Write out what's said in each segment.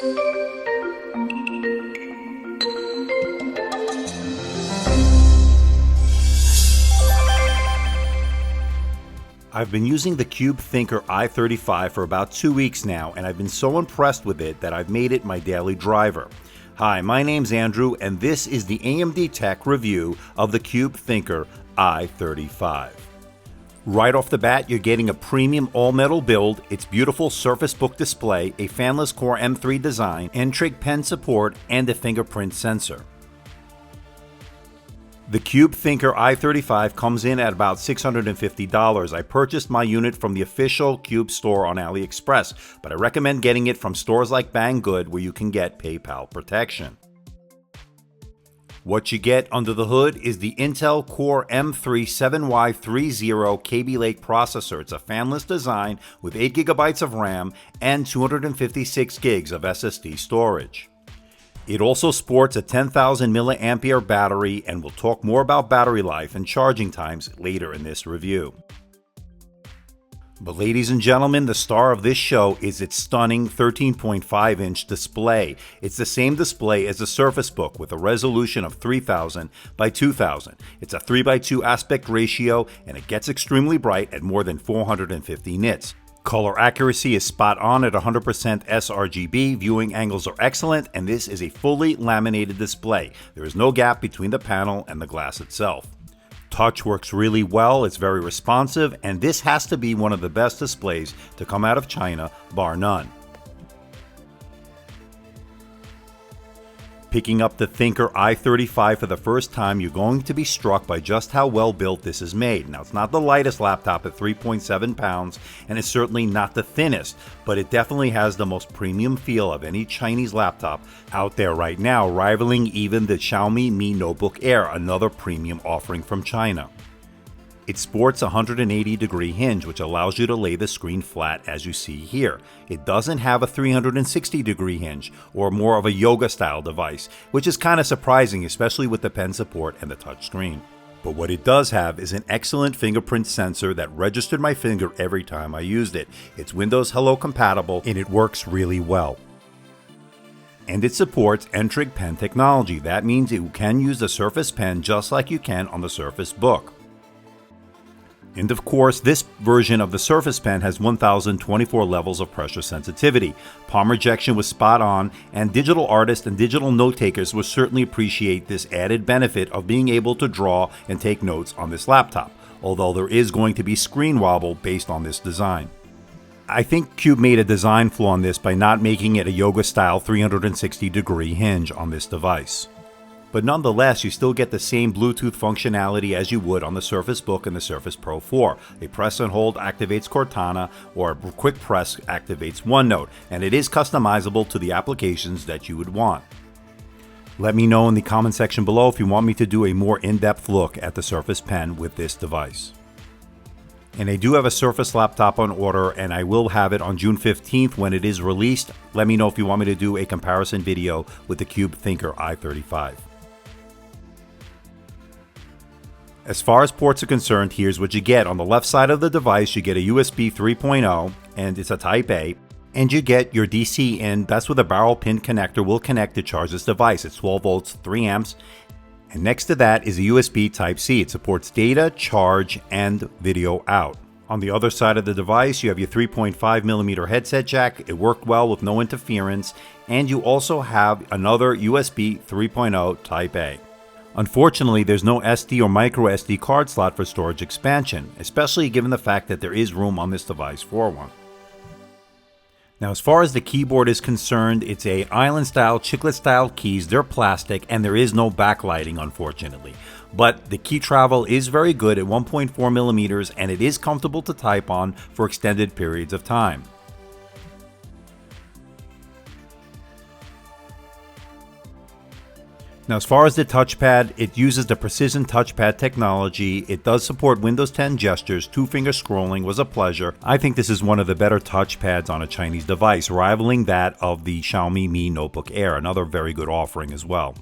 I've been using the Cube Thinker i35 for about 2 weeks now, and I've been so impressed with it that I've made it my daily driver. Hi, my name's Andrew, and this is the AMDtech review of the Cube Thinker i35. Right off the bat, you're getting a premium all-metal build, its beautiful Surface Book display, a fanless Core M3 design, N-Trig pen support, and a fingerprint sensor. The Cube Thinker i35 comes in at about $650. I purchased my unit from the official Cube store on AliExpress, but I recommend getting it from stores like Banggood where you can get PayPal protection. What you get under the hood is the Intel Core M3 7Y30 Kaby Lake processor. It's a fanless design with 8GB of RAM and 256 gigs of SSD storage. It also sports a 10,000 mAh battery, and we'll talk more about battery life and charging times later in this review. But ladies and gentlemen, the star of this show is its stunning 13.5-inch display. It's the same display as the Surface Book with a resolution of 3000 by 2000. It's a 3:2 aspect ratio, and it gets extremely bright at more than 450 nits. Color accuracy is spot on at 100% sRGB, viewing angles are excellent, and this is a fully laminated display. There is no gap between the panel and the glass itself. Touch works really well, it's very responsive, and this has to be one of the best displays to come out of China, bar none. Picking up the Thinker i35 for the first time, you're going to be struck by just how well built this is made. Now, it's not the lightest laptop at 3.7 pounds, and it's certainly not the thinnest, but it definitely has the most premium feel of any Chinese laptop out there right now, rivaling even the Xiaomi Mi Notebook Air, another premium offering from China. It sports a 180-degree hinge, which allows you to lay the screen flat as you see here. It doesn't have a 360-degree hinge, or more of a yoga-style device, which is kind of surprising, especially with the pen support and the touch screen. But what it does have is an excellent fingerprint sensor that registered my finger every time I used it. It's Windows Hello compatible, and it works really well. And it supports N-Trig pen technology. That means you can use the Surface Pen just like you can on the Surface Book. And of course, this version of the Surface Pen has 1024 levels of pressure sensitivity. Palm rejection was spot on, and digital artists and digital note takers will certainly appreciate this added benefit of being able to draw and take notes on this laptop, although there is going to be screen wobble based on this design. I think Cube made a design flaw on this by not making it a yoga-style 360-degree hinge on this device. But nonetheless, you still get the same Bluetooth functionality as you would on the Surface Book and the Surface Pro 4. A press and hold activates Cortana, or a quick press activates OneNote, and it is customizable to the applications that you would want. Let me know in the comment section below if you want me to do a more in-depth look at the Surface Pen with this device. And I do have a Surface laptop on order, and I will have it on June 15th when it is released. Let me know if you want me to do a comparison video with the Cube Thinker i35. As far as ports are concerned, here's what you get. On the left side of the device, you get a USB 3.0, and it's a Type A, and you get your DC in. That's where the barrel pin connector will connect to charge this device. It's 12 volts, 3 amps, and next to that is a USB Type C. It supports data, charge, and video out. On the other side of the device, you have your 3.5mm headset jack. It worked well with no interference, and you also have another USB 3.0 Type A. Unfortunately, there's no SD or micro SD card slot for storage expansion, especially given the fact that there is room on this device for one. Now, as far as the keyboard is concerned, it's a island-style, chiclet-style keys. They're plastic, and there is no backlighting, unfortunately. But the key travel is very good at 1.4mm, and it is comfortable to type on for extended periods of time. Now, as far as the touchpad, it uses the Precision Touchpad technology. It does support Windows 10 gestures. 2-finger scrolling was a pleasure. I think this is one of the better touchpads on a Chinese device, rivaling that of the Xiaomi Mi Notebook Air, another very good offering as well.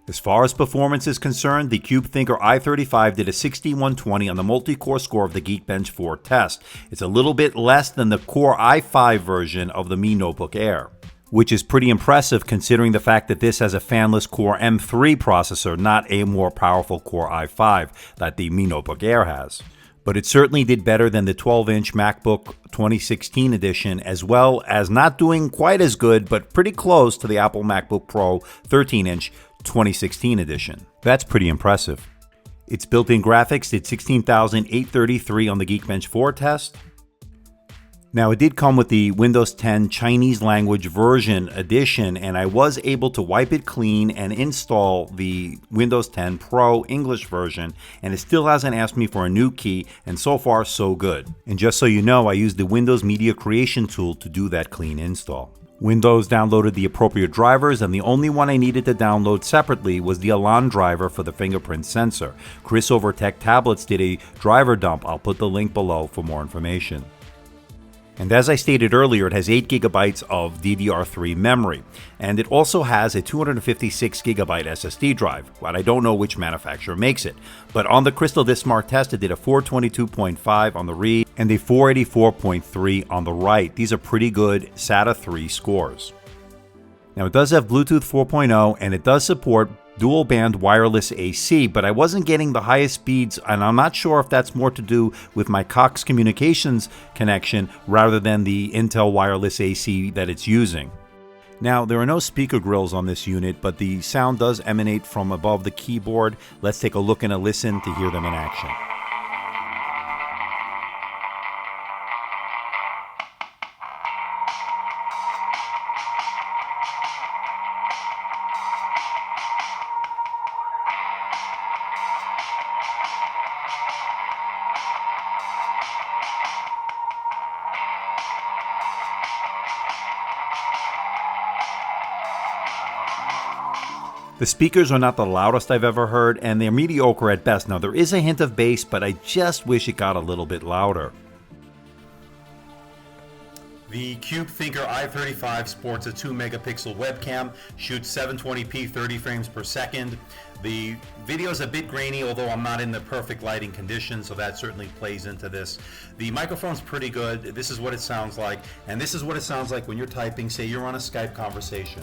As far as performance is concerned, the Cube Thinker i35 did a 6120 on the multi-core score of the Geekbench 4 test. It's a little bit less than the Core i5 version of the Mi Notebook Air. which is pretty impressive considering the fact that this has a fanless Core M3 processor, not a more powerful Core i5 that the Mi Notebook Air has. But it certainly did better than the 12-inch MacBook 2016 edition, as well as not doing quite as good, but pretty close to the Apple MacBook Pro 13-inch 2016 edition. That's pretty impressive. Its built-in graphics did 16,833 on the Geekbench 4 test. Now, it did come with the Windows 10 Chinese language version edition, and I was able to wipe it clean and install the Windows 10 Pro English version, and it still hasn't asked me for a new key, and so far, so good. And just so you know, I used the Windows Media Creation tool to do that clean install. Windows downloaded the appropriate drivers, and the only one I needed to download separately was the Elan driver for the fingerprint sensor. Chris over Tech Tablets did a driver dump. I'll put the link below for more information. And as I stated earlier, it has 8 GB of DDR3 memory, and it also has a 256 GB SSD drive, but I don't know which manufacturer makes it. But on the Crystal Disk Smart test, it did a 422.5 on the read and a 484.3 on the write. These are pretty good SATA 3 scores. Now, it does have Bluetooth 4.0, and it does support dual band wireless AC, but I wasn't getting the highest speeds, and I'm not sure if that's more to do with my Cox Communications connection rather than the Intel wireless AC that it's using. Now, there are no speaker grills on this unit, but the sound does emanate from above the keyboard. Let's take a look and a listen to hear them in action. The speakers are not the loudest I've ever heard, and they're mediocre at best. Now, there is a hint of bass, but I just wish it got a little bit louder. The Cube Thinker i35 sports a 2-megapixel webcam, shoots 720p 30 frames per second. The video is a bit grainy, although I'm not in the perfect lighting conditions, so that certainly plays into this. The microphone's pretty good. This is what it sounds like, and this is what it sounds like when you're typing, say you're on a Skype conversation.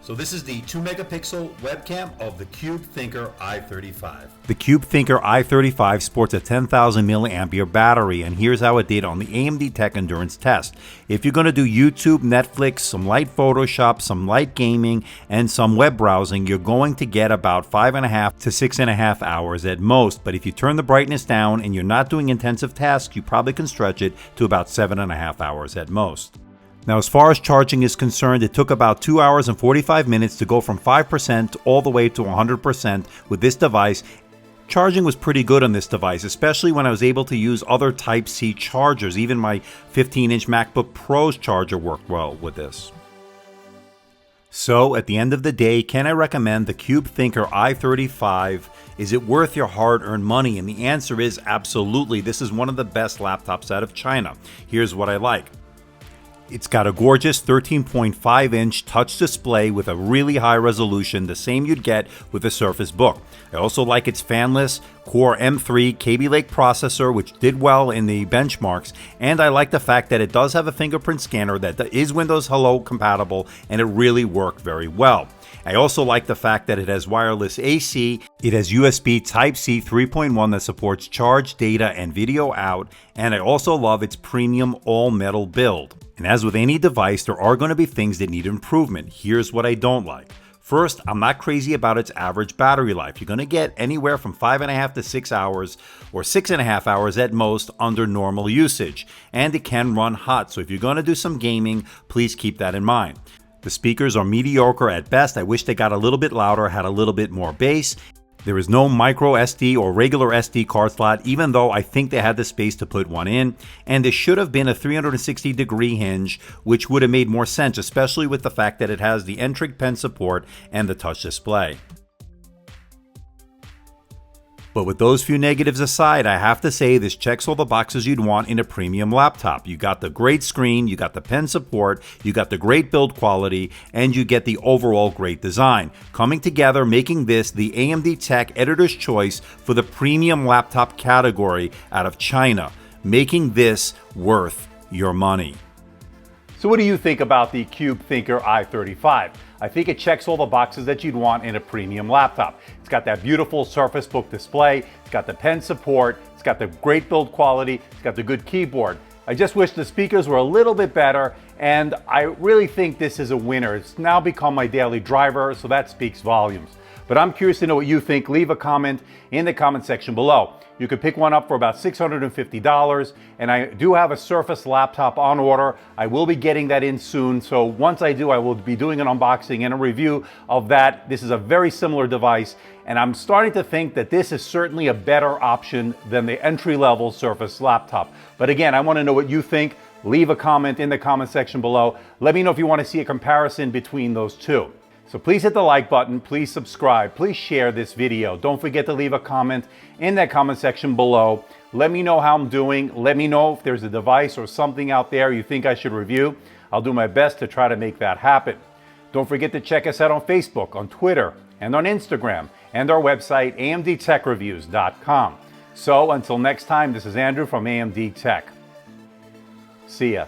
So this is the 2-megapixel webcam of the Cube Thinker i35. The Cube Thinker i35 sports a 10,000 milliampere battery, and here's how it did on the AMDtech endurance test. If you're going to do YouTube, Netflix, some light Photoshop, some light gaming, and some web browsing, you're going to get about 5.5 to 6.5 hours at most. But if you turn the brightness down and you're not doing intensive tasks, you probably can stretch it to about 7.5 hours at most. Now, as far as charging is concerned, it took about 2 hours and 45 minutes to go from 5% all the way to 100% with this device. Charging was pretty good on this device, especially when I was able to use other Type-C chargers. Even my 15-inch MacBook Pro's charger worked well with this. So, at the end of the day, can I recommend the Cube Thinker i35? Is it worth your hard-earned money? And the answer is absolutely. This is one of the best laptops out of China. Here's what I like. It's got a gorgeous 13.5-inch touch display with a really high resolution, the same you'd get with a Surface Book. I also like its fanless Core M3 Kaby Lake processor, which did well in the benchmarks, and I like the fact that it does have a fingerprint scanner that is Windows Hello compatible, and it really worked very well. I also like the fact that it has wireless AC, it has USB Type-C 3.1 that supports charge, data, and video out, and I also love its premium all-metal build. And as with any device, there are going to be things that need improvement. Here's what I don't like. First, I'm not crazy about its average battery life. You're going to get anywhere from 5.5 to 6 hours or 6.5 hours at most under normal usage. And it can run hot, so if you're going to do some gaming, please keep that in mind. The speakers are mediocre at best. I wish they got a little bit louder, had a little bit more bass. There is no micro SD or regular SD card slot, even though I think they had the space to put one in. And there should have been a 360-degree hinge, which would have made more sense, especially with the fact that it has the N-Trig pen support and the touch display. But with those few negatives aside, I have to say this checks all the boxes you'd want in a premium laptop. You got the great screen, you got the pen support, you got the great build quality, and you get the overall great design. Coming together, making this the AMDtech Editor's Choice for the premium laptop category out of China, making this worth your money. So what do you think about the Cube Thinker i35? I think it checks all the boxes that you'd want in a premium laptop. It's got that beautiful Surface Book display, it's got the pen support, it's got the great build quality, it's got the good keyboard. I just wish the speakers were a little bit better, and I really think this is a winner. It's now become my daily driver, so that speaks volumes. But I'm curious to know what you think. Leave a comment in the comment section below. You could pick one up for about $650, and I do have a Surface laptop on order. I will be getting that in soon, so once I do, I will be doing an unboxing and a review of that. This is a very similar device, and I'm starting to think that this is certainly a better option than the entry-level Surface laptop. But again, I want to know what you think. Leave a comment in the comment section below. Let me know if you want to see a comparison between those two. So please hit the like button, please subscribe, please share this video. Don't forget to leave a comment in that comment section below. Let me know how I'm doing. Let me know if there's a device or something out there you think I should review. I'll do my best to try to make that happen. Don't forget to check us out on Facebook, on Twitter, and on Instagram, and our website, AMDtechreviews.com. So until next time, this is Andrew from AMDtech. See ya.